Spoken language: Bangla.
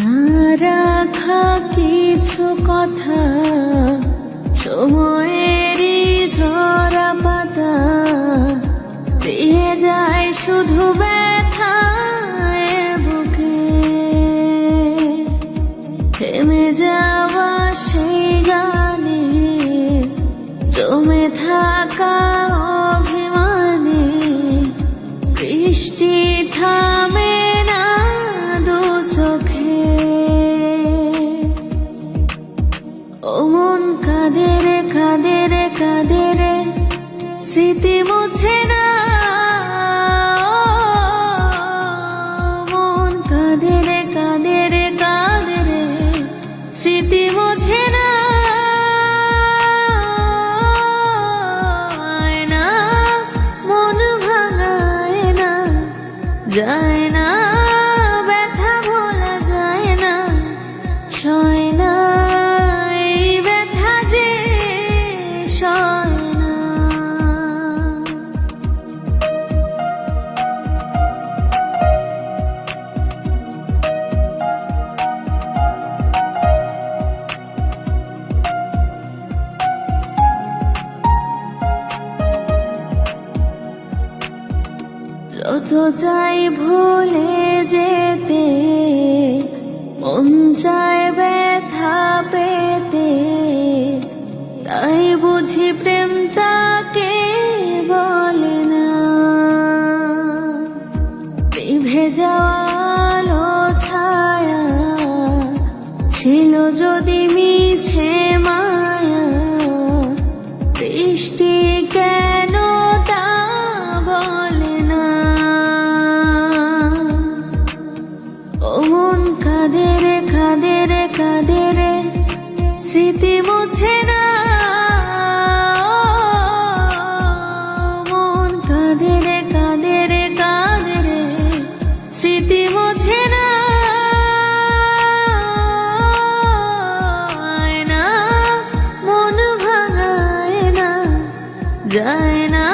না রাখা কিছু কথা, সময়েরই ঝরা পাতা দিয়ে যায় শুধু ব্যথায় বুকে। থেমে যাওয়া সেই গানে জমে থাকা অভিমানে বৃষ্টি থামে না দু চোখে। ও মন কাঁদে রে কাঁদে রে কাঁদে রে, স্মৃতি মুছে না। মন কাঁদে রে কাঁদে রে কাঁদে রে, স্মৃতি মুছে না। মন ভাঙায় না, যায় না, ব্যথা ভোলা যায় না, সয় না এই ব্যথা যে সয় না। যত চাই ভুলে যেতে, মন চায় ব্যথা পেতে, তাই বুঝি প্রেম তাকে বলে না। নিভে যাওয়া আলো ছায়া ছিল যদি মিছে মায়া, বৃষ্টি কেন তা বলে না। ও মন কাঁদে রে কাঁদে রে কাঁদে রে, স্মৃতি মুছে না। মন কাঁদে রে কাঁদে রে কাঁদে রে, স্মৃতি মুছে না। মন ভাঙায় না, যায় না।